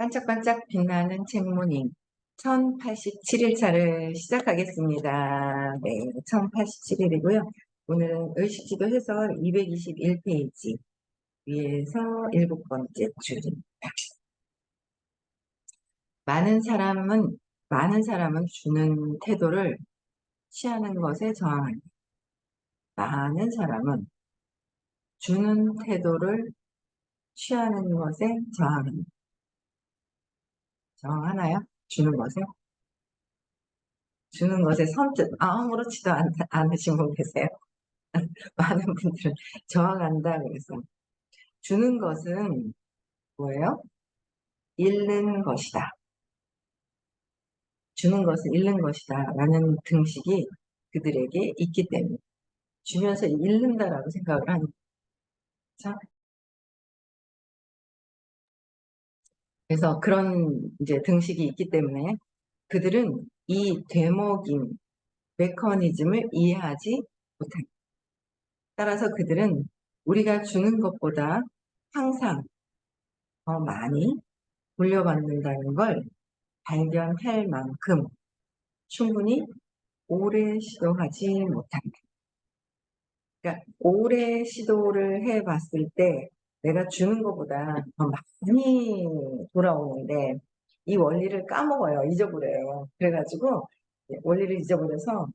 반짝반짝 빛나는 책무님 1087일차를 시작하겠습니다. 네, 1087일이고요. 오늘은 의식지도 해설 221페이지 위에서 7번째 줄입니다. 많은 사람은 주는 태도를 취하는 것에 저항합니다. 많은 사람은 주는 태도를 취하는 것에 저항합니다. 저항하나요? 주는 것에? 주는 것에 선뜻 아무렇지도 않으신 분 계세요? 많은 분들은 저항한다 그래서 주는 것은 뭐예요? 잃는 것이다. 주는 것은 잃는 것이다 라는 등식이 그들에게 있기 때문에 주면서 잃는다라고 생각을 하는 거죠. 그래서 그런 이제 등식이 있기 때문에 그들은 이 되먹임 메커니즘을 이해하지 못합니다. 따라서 그들은 우리가 주는 것보다 항상 더 많이 돌려받는다는 걸 발견할 만큼 충분히 오래 시도하지 못한다. 그러니까 오래 시도를 해봤을 때 내가 주는 것보다 더 많이 돌아오는데 이 원리를 까먹어요. 잊어버려요. 그래가지고 원리를 잊어버려서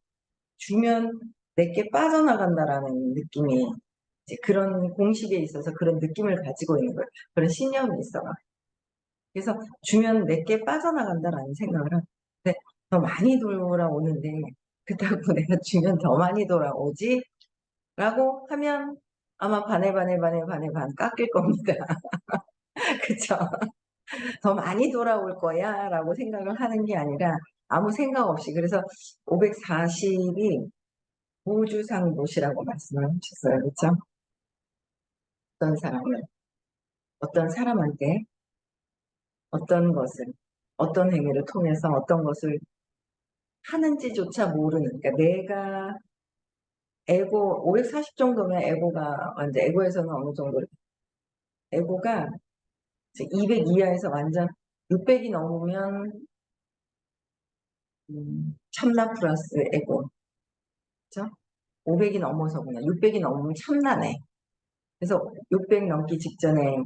주면 내게 빠져나간다라는 느낌이 이제 그런 공식에 있어서 그런 느낌을 가지고 있는 거예요. 그런 신념이 있어요. 그래서 주면 내게 빠져나간다라는 생각을 하고 더 많이 돌아오는데 그렇다고 내가 주면 더 많이 돌아오지? 라고 하면 아마 반에 반 깎일 겁니다. 그쵸? 더 많이 돌아올 거야 라고 생각을 하는 게 아니라 아무 생각 없이 그래서 540이 무주상못이라고 말씀을 하셨어요. 그쵸? 어떤 사람한테 어떤 것을 어떤 행위를 통해서 어떤 것을 하는지조차 모르는 그러니까 내가 에고 540 정도면 에고가 완전 에고에서는 어느 정도 에고가 200 이하에서 완전 600이 넘으면 참나 플러스 에고 그렇죠? 500이 넘어서구나 600이 넘으면 참나네. 그래서 600 넘기 직전에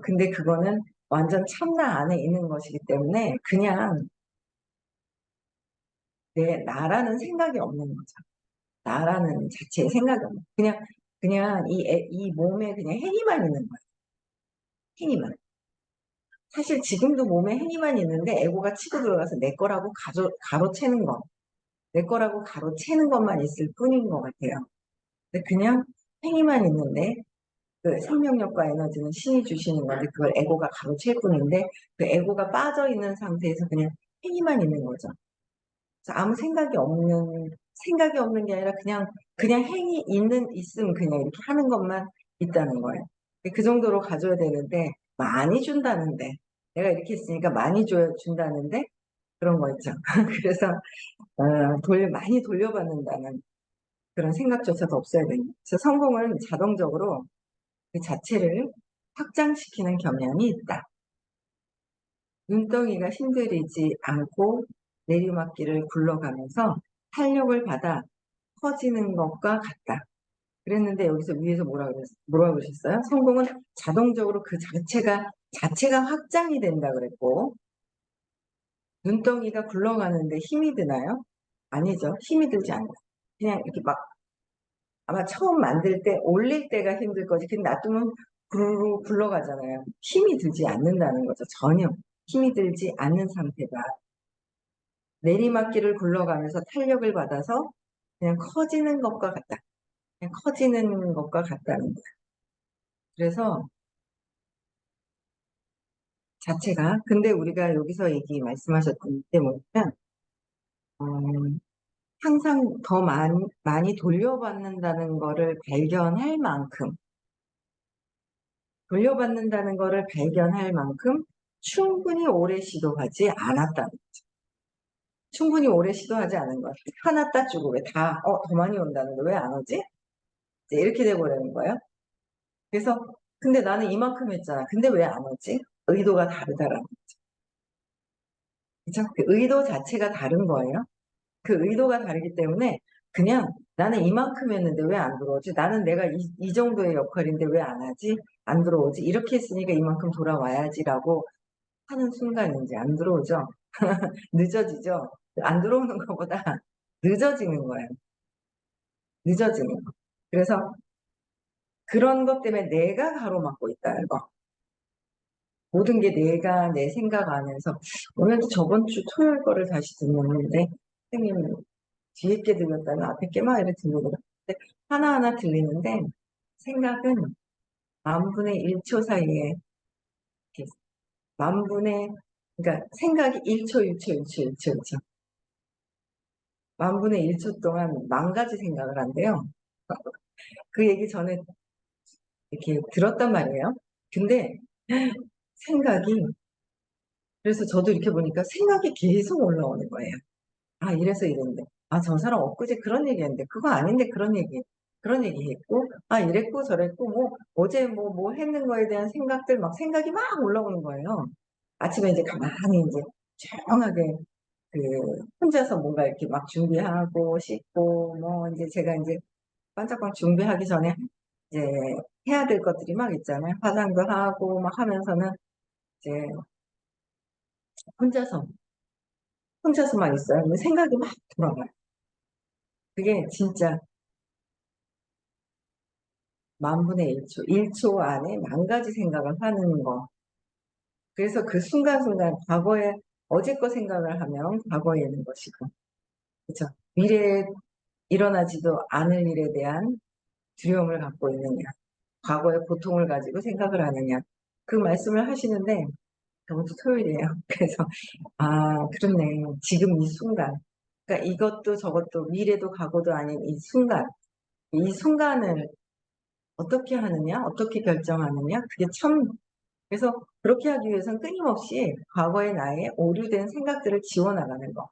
근데 그거는 완전 참나 안에 있는 것이기 때문에 그냥 나라는 생각이 없는 거죠. 나라는 자체의 생각이 없는 그냥 이 몸에 그냥 행위만 있는 거예요. 행위만. 사실 지금도 몸에 행위만 있는데 에고가 치고 들어가서 내 거라고 가로채는 거. 내 거라고 가로채는 것만 있을 뿐인 것 같아요. 근데 그냥 행위만 있는데 그 생명력과 에너지는 신이 주시는 건데 그걸 에고가 가로챌 뿐인데 그 에고가 빠져있는 상태에서 그냥 행위만 있는 거죠. 그래서 아무 생각이 없는 게 아니라 그냥 행위 있음 그냥 이렇게 하는 것만 있다는 거예요. 그 정도로 가져야 되는데 많이 준다는데 내가 이렇게 했으니까 많이 준다는데 그런 거 있죠. 그래서 많이 돌려받는다는 그런 생각조차도 없어야 됩니다. 그래서 성공은 자동적으로 그 자체를 확장시키는 경향이 있다. 눈덩이가 힘들이지 않고 내리막길을 굴러가면서 탄력을 받아 커지는 것과 같다. 그랬는데 여기서 위에서 뭐라고 그러셨어요? 성공은 자동적으로 그 자체가 확장이 된다 그랬고 눈덩이가 굴러가는데 힘이 드나요? 아니죠. 힘이 들지 않아요. 그냥 이렇게 막 아마 처음 만들 때 올릴 때가 힘들 거지. 근데 놔두면 구르르 굴러가잖아요. 힘이 들지 않는다는 거죠. 전혀 힘이 들지 않는 상태가 내리막길을 굴러가면서 탄력을 받아서 그냥 커지는 것과 같다. 그냥 커지는 것과 같다는 거예요. 그래서 자체가 근데 우리가 여기서 말씀하셨던 게 뭐냐면 항상 더 많이 돌려받는다는 거를 발견할 만큼 충분히 오래 시도하지 않았다는 거죠. 충분히 오래 시도하지 않은 것. 하나 따주고 더 많이 온다는데 왜 안 오지? 이렇게 돼버리는 거예요. 그래서 근데 나는 이만큼 했잖아. 근데 왜 안 오지? 의도가 다르다라는 거죠. 그쵸? 그 의도 자체가 다른 거예요. 그 의도가 다르기 때문에 그냥 나는 이만큼 했는데 왜 안 들어오지? 나는 내가 이 정도의 역할인데 왜 안 하지? 안 들어오지? 이렇게 했으니까 이만큼 돌아와야지라고 하는 순간 이제 안 들어오죠. 늦어지죠. 안 들어오는 것보다 늦어지는 거예요. 늦어지는 거. 그래서 그런 것 때문에 내가 가로막고 있다는 거. 모든 게 내가 내 생각 안에서 오늘도 저번 주 토요일 거를 다시 듣는데 선생님 뒤에 게 들렸다면 앞에 게 막 이렇게 들리거든요. 근데 하나하나 들리는데 생각은 만 분의 1초 사이에 이렇게 만 분의 그러니까 생각이 1초, 1초, 1초, 1초, 1초 만 분의 1초 동안 만 가지 생각을 한대요. 그 얘기 전에 이렇게 들었단 말이에요. 근데 생각이 그래서 저도 이렇게 보니까 생각이 계속 올라오는 거예요. 아, 이래서 이랬는데. 아, 저 사람 엊그제 그런 얘기 했는데. 그거 아닌데 그런 얘기 했고. 아, 이랬고 저랬고, 뭐, 어제 뭐 했는 거에 대한 생각들, 막 생각이 막 올라오는 거예요. 아침에 이제 가만히 이제 조용하게 그, 혼자서 뭔가 이렇게 막 준비하고 씻고, 뭐, 이제 제가 이제 반짝반짝 준비하기 전에 이제 해야 될 것들이 막 있잖아요. 화장도 하고 막 하면서는 이제 혼자서, 혼자서만 있어요. 근데 생각이 막 돌아가요. 그게 진짜 만 분의 1초, 1초 안에 만 가지 생각을 하는 거. 그래서 그 순간순간 과거에 어제 거 생각을 하면 과거에 있는 것이고, 그렇죠? 미래에 일어나지도 않을 일에 대한 두려움을 갖고 있느냐, 과거의 고통을 가지고 생각을 하느냐, 그 말씀을 하시는데 저번주 토요일이에요. 그래서 아, 그렇네. 지금 이 순간. 그러니까 이것도 저것도 미래도 과거도 아닌 이 순간, 이 순간을 어떻게 하느냐, 어떻게 결정하느냐, 그게 참 그래서 그렇게 하기 위해서는 끊임없이 과거의 나의 오류된 생각들을 지워나가는 거,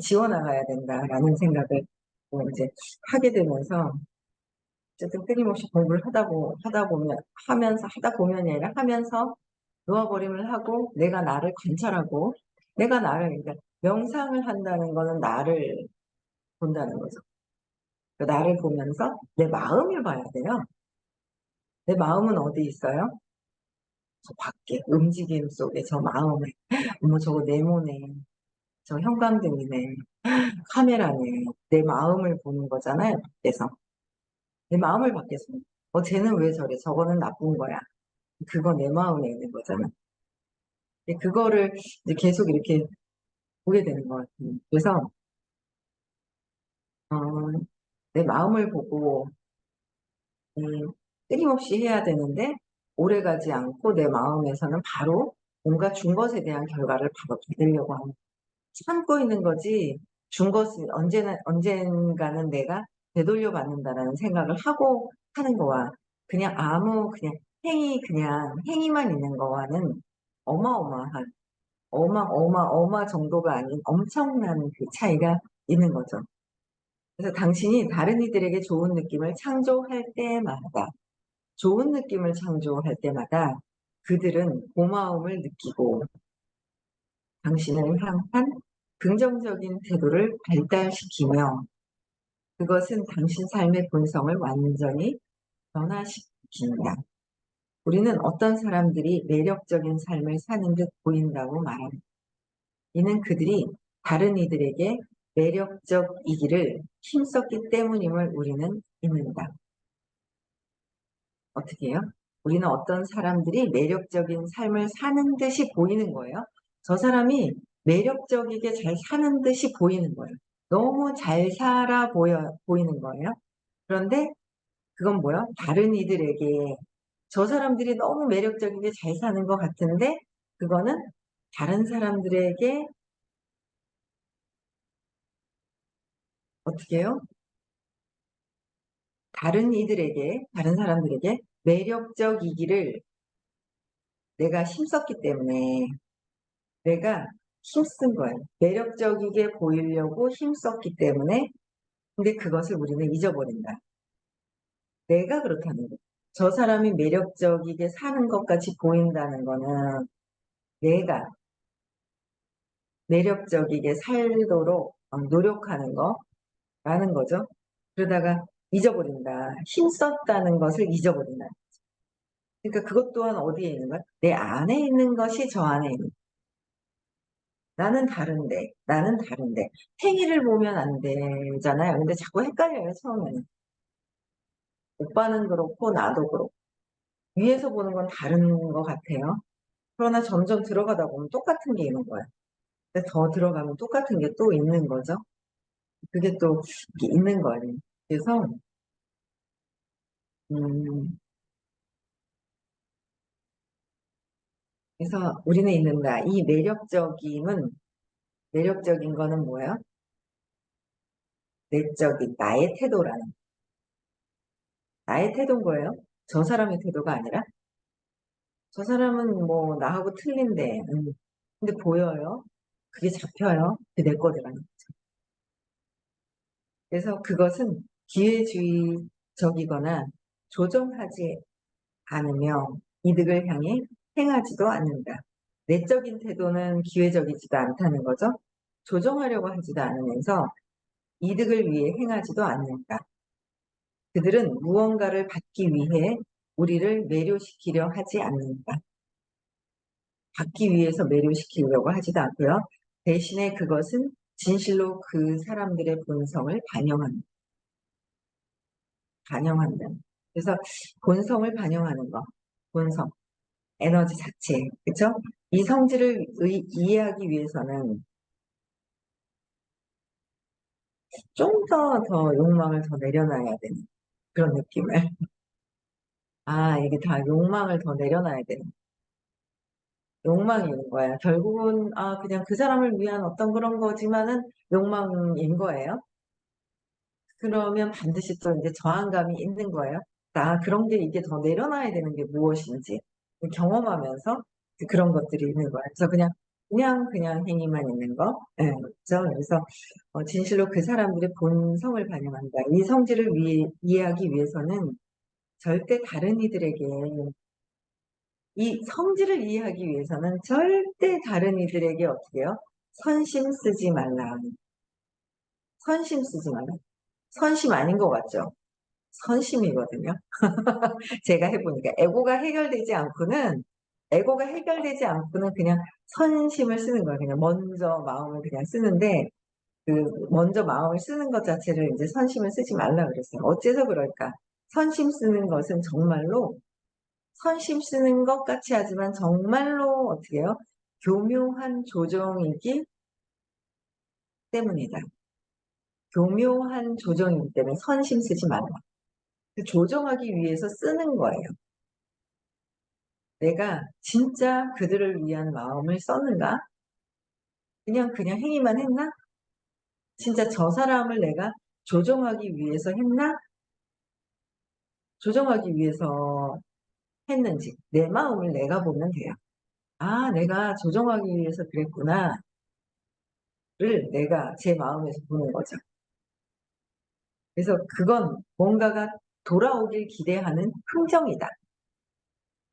지워나가야 된다라는 생각을 뭐 이제 하게 되면서 어쨌든 끊임없이 공부를 하다 보면 하다 보면이 아니라 하면서 놓아버림을 하고 내가 나를 관찰하고 내가 나를 그러니까 명상을 한다는 거는 나를 본다는 거죠. 그 나를 보면서 내 마음을 봐야 돼요. 내 마음은 어디 있어요? 저 밖에 움직임 속에 저 마음에 어머 저거 네모네 저 형광등이네 카메라네 내 마음을 보는 거잖아요 밖에서 내 마음을 밖에서 쟤는 왜 저래 저거는 나쁜 거야 그거 내 마음에 있는 거잖아 근데 그거를 이제 계속 이렇게 보게 되는 것 같아요 그래서 어, 내 마음을 보고 끊임없이 해야 되는데 오래가지 않고 내 마음에서는 바로 뭔가 준 것에 대한 결과를 바로 받으려고 하는 참고 있는 거지 준 것은 언젠가는 내가 되돌려 받는다라는 생각을 하고 하는 거와 그냥 그냥 그냥 행위만 있는 거와는 어마어마한 어마 정도가 아닌 엄청난 그 차이가 있는 거죠. 그래서 당신이 다른 이들에게 좋은 느낌을 창조할 때마다 좋은 느낌을 창조할 때마다 그들은 고마움을 느끼고 당신을 향한 긍정적인 태도를 발달시키며 그것은 당신 삶의 본성을 완전히 변화시킨다. 우리는 어떤 사람들이 매력적인 삶을 사는 듯 보인다고 말합니다. 이는 그들이 다른 이들에게 매력적이기를 힘썼기 때문임을 우리는 믿는다. 어떻게 해요? 우리는 어떤 사람들이 매력적인 삶을 사는 듯이 보이는 거예요. 저 사람이 매력적이게 잘 사는 듯이 보이는 거예요. 너무 잘 살아 보이는 거예요. 그런데 그건 뭐야? 다른 이들에게 저 사람들이 너무 매력적이게 잘 사는 것 같은데 그거는 다른 사람들에게 어떻게 해요? 다른 사람들에게 매력적이기를 내가 힘썼기 때문에 내가 힘쓴 거예요. 매력적이게 보이려고 힘썼기 때문에 근데 그것을 우리는 잊어버린다. 내가 그렇다는 거예요. 저 사람이 매력적이게 사는 것 같이 보인다는 거는 내가 매력적이게 살도록 노력하는 거라는 거죠. 그러다가 잊어버린다. 힘썼다는 것을 잊어버린다. 그러니까 그것 또한 어디에 있는 거야? 내 안에 있는 것이 저 안에 있는 거야. 나는 다른데. 행위를 보면 안 되잖아요. 근데 자꾸 헷갈려요, 처음에는. 오빠는 그렇고, 나도 그렇고. 위에서 보는 건 다른 것 같아요. 그러나 점점 들어가다 보면 똑같은 게 있는 거예요. 근데 더 들어가면 똑같은 게 또 있는 거죠. 그게 또 이렇게 있는 거예요. 그래서, 음, 그래서 우리는 있는다. 이 매력적인 거는 뭐예요? 내적인 나의 태도라는. 나의 태도인 거예요. 저 사람의 태도가 아니라 저 사람은 뭐 나하고 틀린데 근데 보여요. 그게 잡혀요. 그게 내 거더라는 거죠. 그래서 그것은 기회주의적이거나 조정하지 않으며 이득을 향해 행하지도 않는다. 내적인 태도는 기회적이지도 않다는 거죠. 조정하려고 하지도 않으면서 이득을 위해 행하지도 않는다. 그들은 무언가를 받기 위해 우리를 매료시키려 하지 않는다. 받기 위해서 매료시키려고 하지도 않고요. 대신에 그것은 진실로 그 사람들의 본성을 반영한다. 그래서 본성을 반영하는 거, 본성, 에너지 자체, 그렇죠? 이 성질을 이해하기 위해서는 좀 더 욕망을 더 내려놔야 되는 그런 느낌을. 아, 이게 다 욕망을 더 내려놔야 되는 욕망이 있는 거예요. 결국은 그냥 그 사람을 위한 어떤 그런 거지만은 욕망인 거예요. 그러면 반드시 또 이제 저항감이 있는 거예요. 나 그런 게 이게 더 내려놔야 되는 게 무엇인지 경험하면서 그런 것들이 있는 거예요. 그래서 그냥 행위만 있는 거. 예, 그렇죠. 그래서 진실로 그 사람들의 본성을 반영한다. 이 성질을 이해하기 위해서는 절대 다른 이들에게 이 성질을 이해하기 위해서는 절대 다른 이들에게 어떻게 해요? 선심 쓰지 말라. 선심 쓰지 말라. 선심 아닌 것 같죠? 선심이거든요. 제가 해보니까 에고가 해결되지 않고는 그냥 선심을 쓰는 거예요. 그냥 먼저 마음을 그냥 쓰는데 그 먼저 마음을 쓰는 것 자체를 이제 선심을 쓰지 말라 그랬어요. 어째서 그럴까? 선심 쓰는 것은 정말로 선심 쓰는 것 같이 하지만 정말로 어떻게 해요? 교묘한 조정이기 때문이다. 교묘한 조정이기 때문에 선심 쓰지 말라. 그 조정하기 위해서 쓰는 거예요. 내가 진짜 그들을 위한 마음을 썼는가? 그냥 행위만 했나? 진짜 저 사람을 내가 조정하기 위해서 했나? 조정하기 위해서 했는지 내 마음을 내가 보면 돼요. 아, 내가 조정하기 위해서 그랬구나를 내가 제 마음에서 보는 거죠. 그래서 그건 뭔가가 돌아오길 기대하는 흥정이다.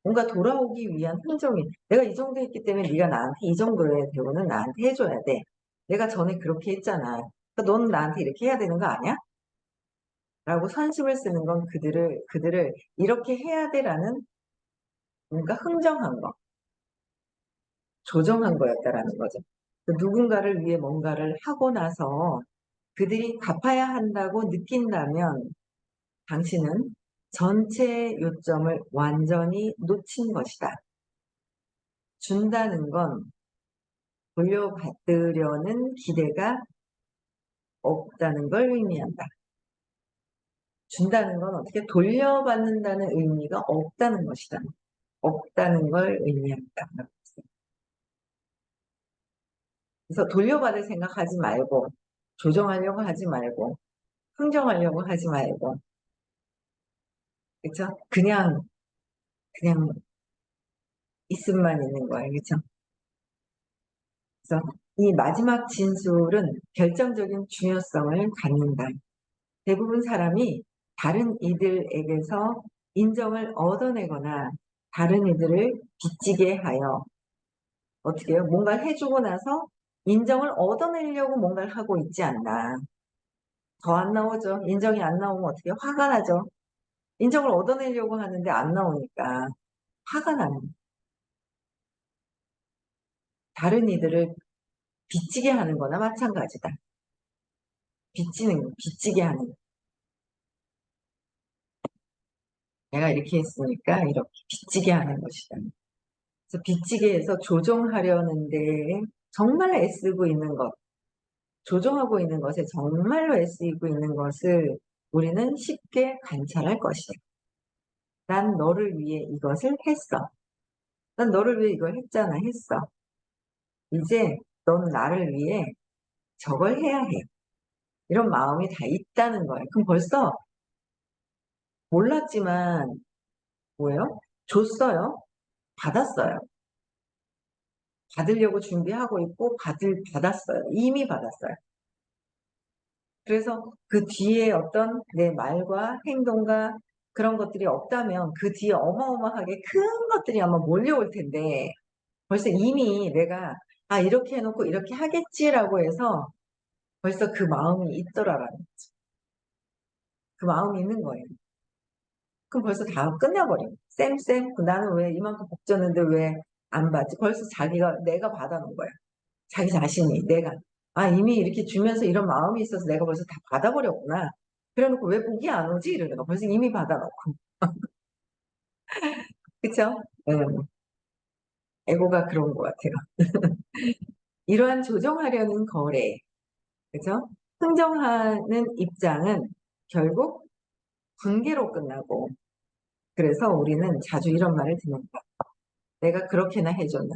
뭔가 돌아오기 위한 흥정이 내가 이 정도 했기 때문에 네가 나한테 이 정도의 대우는 나한테 해줘야 돼. 내가 전에 그렇게 했잖아. 그러니까 너는 나한테 이렇게 해야 되는 거 아니야? 라고 선심을 쓰는 건 그들을 이렇게 해야 돼라는 뭔가 흥정한 거, 조정한 거였다라는 거죠. 누군가를 위해 뭔가를 하고 나서 그들이 갚아야 한다고 느낀다면 당신은 전체 요점을 완전히 놓친 것이다. 준다는 건 돌려받으려는 기대가 없다는 걸 의미한다. 준다는 건 어떻게 돌려받는다는 의미가 없다는 것이다. 없다는 걸 의미한다. 그래서 돌려받을 생각하지 말고 조정하려고 하지 말고 흥정하려고 하지 말고 그렇죠? 그냥 있음만 있는 거예요. 그렇죠? 그래서 이 마지막 진술은 결정적인 중요성을 갖는다. 대부분 사람이 다른 이들에게서 인정을 얻어내거나 다른 이들을 빚지게 하여 어떻게 해요? 뭔가를 해주고 나서 인정을 얻어내려고 뭔가를 하고 있지 않나. 더 안 나오죠. 인정이 안 나오면 어떻게 화가 나죠. 인정을 얻어내려고 하는데 안 나오니까 화가 나는. 다른 이들을 빚지게 하는 거나 마찬가지다. 빚지게 하는 거. 내가 이렇게 했으니까 이렇게 빚지게 하는 것이다. 그래서 빚지게 해서 조종하려는데 정말 애쓰고 있는 것, 조종하고 있는 것에 정말로 애쓰고 있는 것을 우리는 쉽게 관찰할 것이다. 난 너를 위해 이것을 했어. 난 너를 위해 이걸 했잖아, 했어. 이제 넌 나를 위해 저걸 해야 해. 이런 마음이 다 있다는 거예요. 그럼 벌써 몰랐지만 뭐예요? 줬어요. 받았어요. 받으려고 준비하고 있고 받았어요. 이미 받았어요. 그래서 그 뒤에 어떤 내 말과 행동과 그런 것들이 없다면 그 뒤에 어마어마하게 큰 것들이 아마 몰려올 텐데 벌써 이미 내가 이렇게 해놓고 이렇게 하겠지라고 해서 벌써 그 마음이 있더라라는 거죠. 그 마음이 있는 거예요. 그럼 벌써 다 끝나버려요. 쌤, 나는 왜 이만큼 복졌는데 왜 안 받지? 벌써 내가 받아놓은 거예요. 자기 자신이, 내가. 이미 이렇게 주면서 이런 마음이 있어서 내가 벌써 다 받아버렸구나. 그래놓고 왜 복이 안 오지? 이러는 거. 벌써 이미 받아놓고. 그쵸? 에고가 그런 것 같아요. 이러한 조정하려는 거래. 그죠? 흥정하는 입장은 결국 분개로 끝나고, 그래서 우리는 자주 이런 말을 듣는다. 내가 그렇게나 해줬는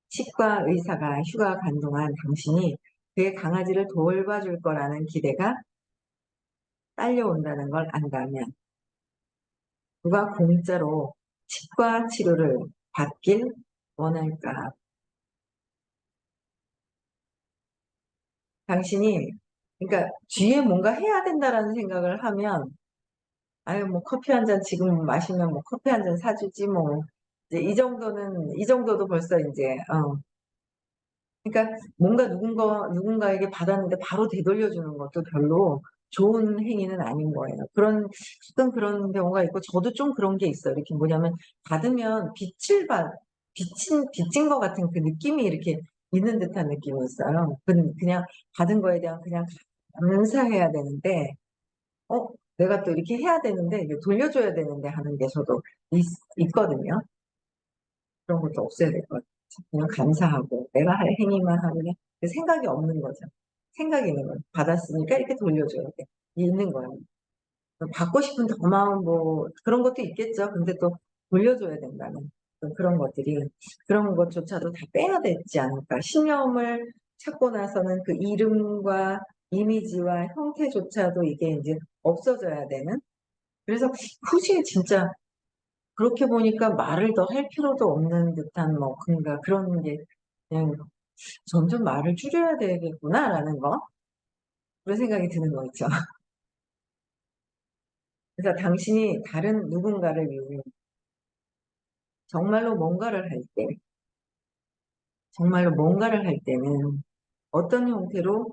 치과 의사가 휴가 간 동안 당신이 그의 강아지를 돌봐줄 거라는 기대가 딸려온다는 걸 안다면 누가 공짜로 치과 치료를 받길 원할까? 당신이 그러니까 뒤에 뭔가 해야 된다라는 생각을 하면 아유 뭐 커피 한 잔 지금 마시면 뭐 커피 한 잔 사주지 뭐 이제 이 정도도 벌써 이제 그러니까 뭔가 누군가에게 받았는데 바로 되돌려주는 것도 별로 좋은 행위는 아닌 거예요. 가끔 그런 경우가 있고, 저도 좀 그런 게 있어요. 이렇게 뭐냐면, 받으면 빚진 것 같은 그 느낌이 이렇게 있는 듯한 느낌이 있어요. 그냥 받은 거에 대한 그냥 감사해야 되는데, 어, 내가 또 이렇게 해야 되는데, 이게 돌려줘야 되는데 하는 게 저도 있거든요. 그런 것도 없어야 될 것 같아요. 그냥 감사하고 내가 할 행위만 하면 그 생각이 없는 거죠. 생각이 있는 거예요. 받았으니까 이렇게 돌려줘야 돼. 있는 거예요. 받고 싶은 더 마음 뭐 그런 것도 있겠죠. 근데 또 돌려줘야 된다는 또 그런 것조차도 다 빼야 되지 않을까. 신념을 찾고 나서는 그 이름과 이미지와 형태조차도 이게 이제 없어져야 되는. 그래서 굳이 진짜 그렇게 보니까 말을 더 할 필요도 없는 듯한 뭐 그런 게 그냥 점점 말을 줄여야 되겠구나라는 거 그런 생각이 드는 거 있죠. 그래서 당신이 다른 누군가를 위해 정말로 뭔가를 할 때, 정말로 뭔가를 할 때는 어떤 형태로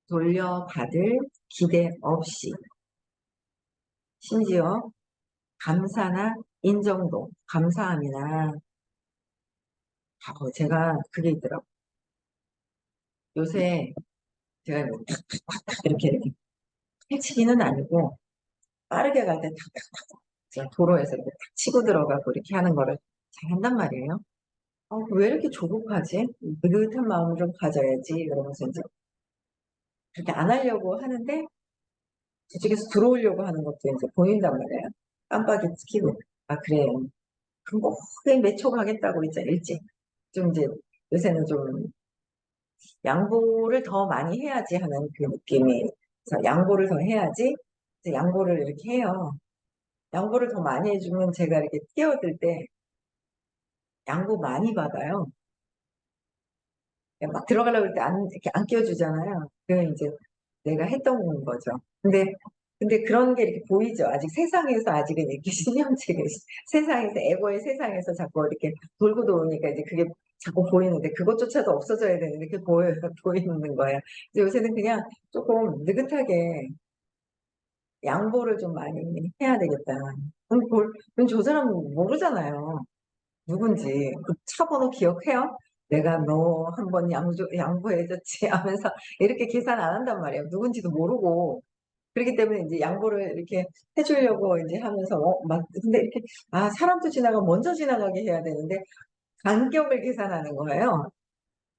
돌려받을 기대 없이 심지어 감사나 인정도, 감사함이나 제가 그게 있더라고요. 요새 제가 뭐 탁탁탁탁 이렇게 해치기는 아니고 빠르게 갈 때 탁탁탁 도로에서 이렇게 탁 치고 들어가고 이렇게 하는 거를 잘 한단 말이에요. 왜 이렇게 조급하지? 느긋한 마음을 좀 가져야지. 이러면서 이제 그렇게 안 하려고 하는데 저쪽에서 들어오려고 하는 것도 이제 보인단 말이에요. 깜빡이 켜고. 그래. 그럼 크게 맺혀 가겠다고 있잖아, 일찍. 좀 이제 요새는 좀 양보를 더 많이 해야지 하는 그 느낌이. 그래서 양보를 더 해야지. 이제 양보를 이렇게 해요. 양보를 더 많이 해주면 제가 이렇게 뛰어들 때 양보 많이 받아요. 막 들어가려고 할 때 이렇게 안 끼워주잖아요. 그게 이제 내가 했던 거죠. 근데 근데 그런 게 이렇게 보이죠. 아직 세상에서 아직은 이렇게 신념체계, 세상에서, 에고의 세상에서 자꾸 이렇게 돌고 도니까 이제 그게 자꾸 보이는데 그것조차도 없어져야 되는데 그게 보여요. 보이는 거예요. 그래서 요새는 그냥 조금 느긋하게 양보를 좀 많이 해야 되겠다. 그럼 저 사람 모르잖아요. 누군지. 그 차 번호 기억해요? 내가 너 한 번 양보해줬지 하면서 이렇게 계산 안 한단 말이에요. 누군지도 모르고. 그렇기 때문에 이제 양보를 이렇게 해주려고 이제 하면서, 근데 이렇게, 사람도 먼저 지나가게 해야 되는데, 간격을 계산하는 거예요.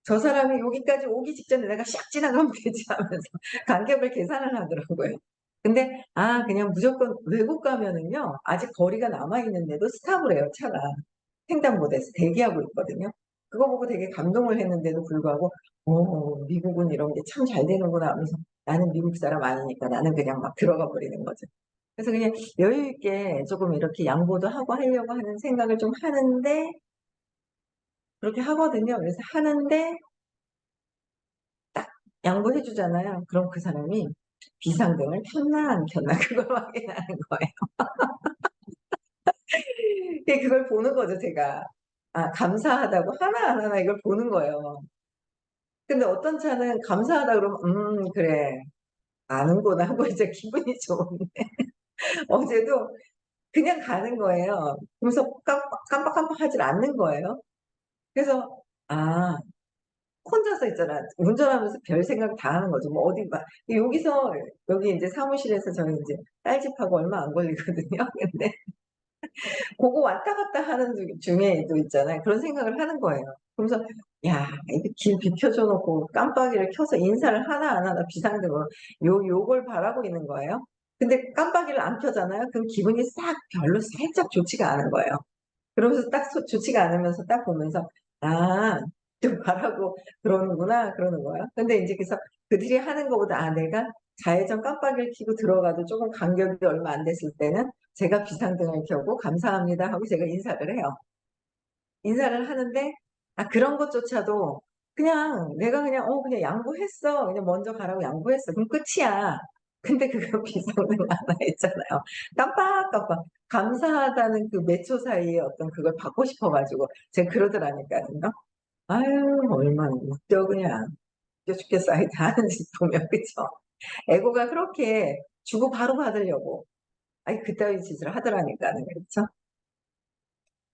저 사람이 여기까지 오기 직전에 내가 샥 지나가면 되지 하면서 간격을 계산을 하더라고요. 근데 그냥 무조건 외국 가면은요 아직 거리가 남아있는데도 스탑을 해요. 차가 횡단보도에서 대기하고 있거든요. 그거 보고 되게 감동을 했는데도 불구하고 미국은 이런 게 참 잘 되는구나 하면서 나는 미국 사람 아니니까 나는 그냥 막 들어가 버리는 거죠. 그래서 그냥 여유 있게 조금 이렇게 양보도 하고 하려고 하는 생각을 좀 하는데 그렇게 하거든요. 그래서 하는데 양보해 주잖아요. 그럼 그 사람이 비상등을 켰나 안 켰나 그걸 확인하는 거예요. 근데 그걸 보는 거죠, 제가. 감사하다고 하나 안 하나 이걸 보는 거예요. 근데 어떤 차는 감사하다 그러면 그래 아는구나 하고 이제 기분이 좋은데 어제도 그냥 가는 거예요. 그래서 깜빡깜빡하질 않는 거예요. 그래서 혼자서 있잖아. 운전하면서 별 생각 다 하는 거죠. 뭐 어디 막 여기서 여기 이제 사무실에서 저희 이제 딸집하고 얼마 안 걸리거든요. 근데 그거 왔다 갔다 하는 중에도 있잖아요. 그런 생각을 하는 거예요. 그러면서 야, 이거 길 비켜줘 놓고 깜빡이를 켜서 인사를 하나 안 하나 비상등으로 요걸 바라고 있는 거예요. 근데 깜빡이를 안 켜잖아요. 그럼 기분이 별로 살짝 좋지가 않은 거예요. 그러면서 딱 좋지가 않으면서 딱 보면서 좀 바라고 그러는구나 그러는 거야. 근데 이제 그래서 그들이 하는 것보다 내가 좌회전 깜빡이를 켜고 들어가도 조금 간격이 얼마 안 됐을 때는 제가 비상등을 켜고 감사합니다 하고 제가 인사를 해요. 인사를 하는데 그런 것조차도 그냥 내가 그냥 양보했어. 그냥 먼저 가라고 양보했어. 그럼 끝이야. 근데 그거 비상등 하나 있잖아요. 깜빡깜빡 감사하다는 그 몇 초 사이에 어떤 그걸 받고 싶어가지고 제가 그러더라니까요. 아유 얼마나 웃겨 그냥 웃겨 죽겠어. 다 하는 짓 보면 그쵸? 에고가 그렇게 주고 바로 받으려고 그따위 짓을 하더라니까는 그렇죠?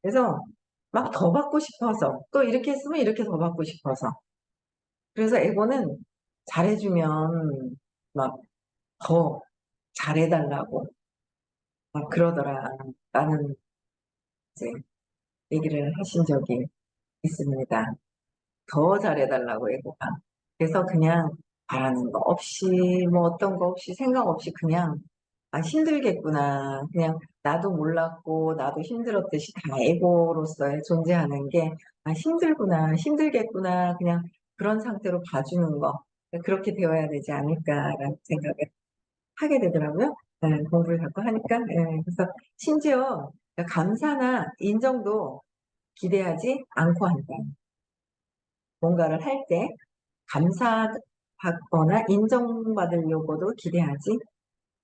그래서 막 더 받고 싶어서 또 이렇게 했으면 이렇게 더 받고 싶어서 그래서 에고는 잘해주면 막 더 잘해달라고 막 그러더라 라는 이제 얘기를 하신 적이 있습니다. 더 잘해달라고 에고가. 그래서 그냥 바라는 거 없이 뭐 어떤 거 없이 생각 없이 그냥 힘들겠구나. 그냥 나도 몰랐고 나도 힘들었듯이 다 에고로서의 존재하는 게 힘들구나 힘들겠구나 그냥 그런 상태로 봐주는 거 그렇게 되어야 되지 않을까라는 생각을 하게 되더라고요. 네, 공부를 자꾸 하니까. 네, 그래서 심지어 감사나 인정도 기대하지 않고 한다. 뭔가를 할 때 감사받거나 인정받으려고도 기대하지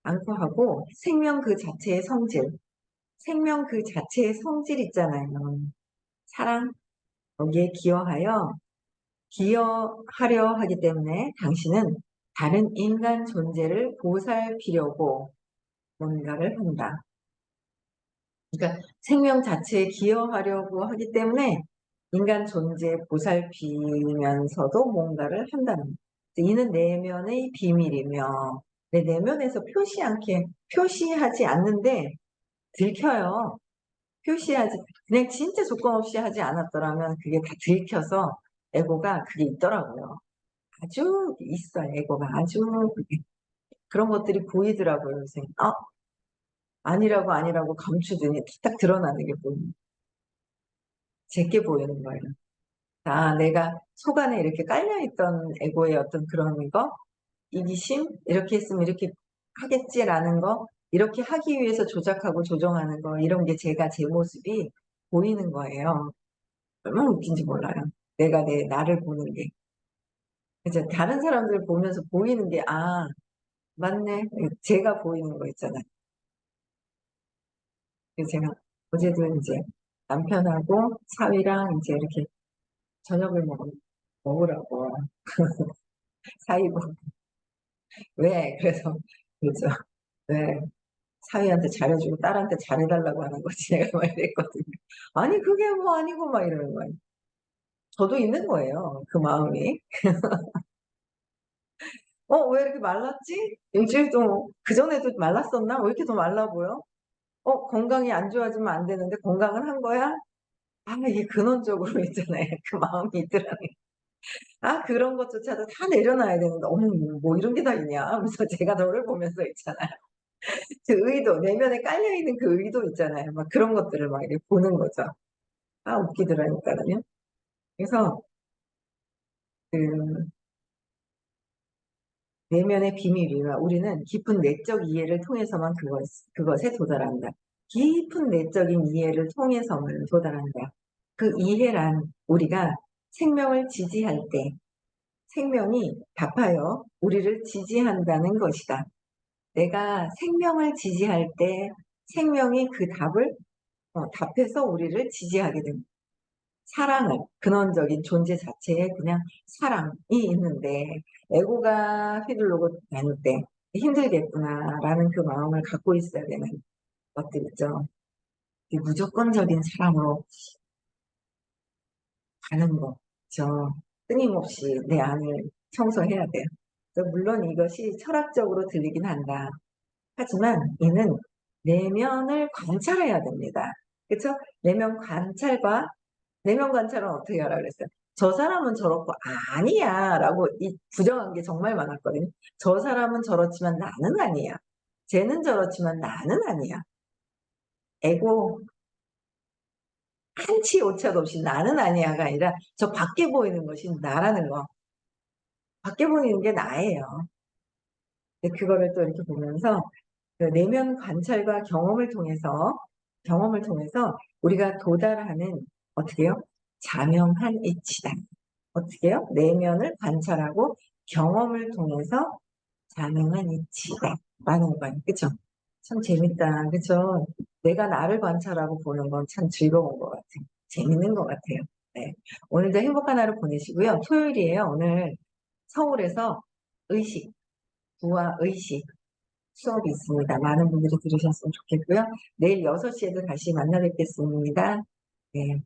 않고 하고 생명 그 자체의 성질 있잖아요. 사랑, 거기에 기여하려 하기 때문에 당신은 다른 인간 존재를 보살피려고 뭔가를 한다. 그러니까 생명 자체에 기여하려고 하기 때문에 인간 존재 보살피면서도 뭔가를 한다는 거예요. 이는 내면의 비밀이며 내 내면에서 표시하지 않는데 들켜요. 표시하지 그냥 진짜 조건 없이 하지 않았더라면 그게 다 들켜서 에고가 그게 있더라고요. 아주 있어요. 에고가 아주 그런 것들이 보이더라고요. 요새 아니라고 감추더니 딱 드러나는 게 보이는 제게 보이는 거예요. 내가 속 안에 이렇게 깔려있던 에고의 어떤 그런 거 이기심 이렇게 했으면 이렇게 하겠지라는 거 이렇게 하기 위해서 조작하고 조정하는 거 이런 게 제 모습이 보이는 거예요. 얼마나 웃긴지 몰라요. 내가 나를 보는 게. 이제 다른 사람들 보면서 보이는 게 맞네. 제가 보이는 거 있잖아요. 그래서 제가 어제도 이제 남편하고 사위랑 이제 이렇게 저녁을 먹으라고 사이고 왜 그래서 그죠 왜 사위한테 잘해주고 딸한테 잘해달라고 하는 거지 내가 막 이랬거든요. 아니 그게 뭐 아니고 막 이러는 거예요. 저도 있는 거예요 그 마음이. 왜 이렇게 말랐지? 일주일 동안 그전에도 말랐었나? 왜 이렇게 더 말라 보여? 건강이 안 좋아지면 안 되는데 건강은 한 거야? 이게 근원적으로 있잖아요. 그 마음이 있더라고요. 그런 것조차도 다 내려놔야 되는데, 어머, 뭐 이런 게 다 있냐? 하면서 제가 너를 보면서 있잖아요. 그 의도, 내면에 깔려있는 그 의도 있잖아요. 막 그런 것들을 막 이렇게 보는 거죠. 웃기더라니까요. 그래서, 그, 내면의 비밀이라 우리는 깊은 내적 이해를 통해서만 그것에 도달한다. 깊은 내적인 이해를 통해서만 도달한다. 그 이해란 우리가 생명을 지지할 때 생명이 답하여 우리를 지지한다는 것이다. 내가 생명을 지지할 때 생명이 그 답을 답해서 우리를 지지하게 됩니다. 사랑을 근원적인 존재 자체에 그냥 사랑이 있는데 에고가 휘둘르고 다닐 때 힘들겠구나라는 그 마음을 갖고 있어야 되는 것들 있죠. 무조건적인 사랑으로 가는 거죠. 끊임없이 내 안을 청소해야 돼요. 물론 이것이 철학적으로 들리긴 한다. 하지만 이는 내면을 관찰해야 됩니다. 그렇죠? 내면 관찰은 어떻게 하라 그랬어요? 저 사람은 저렇고 아니야 라고 부정한 게 정말 많았거든요. 저 사람은 저렇지만 나는 아니야. 쟤는 저렇지만 나는 아니야. 에고 한치 오차도 없이 나는 아니야가 아니라 저 밖에 보이는 것이 나라는 거. 밖에 보이는 게 나예요. 근데 그거를 또 이렇게 보면서 그 내면 관찰과 경험을 통해서 우리가 도달하는 어떻게 요? 자명한 이치다. 어떻게 요? 내면을 관찰하고 경험을 통해서 자명한 이치다. 라는 거예요. 그쵸? 참 재밌다. 그쵸? 내가 나를 관찰하고 보는 건 참 즐거운 것 같아요. 재밌는 것 같아요. 네. 오늘도 행복한 하루 보내시고요. 토요일이에요. 오늘 서울에서 의식, 부와 의식 수업이 있습니다. 많은 분들이 들으셨으면 좋겠고요. 내일 6시에도 다시 만나 뵙겠습니다. 네.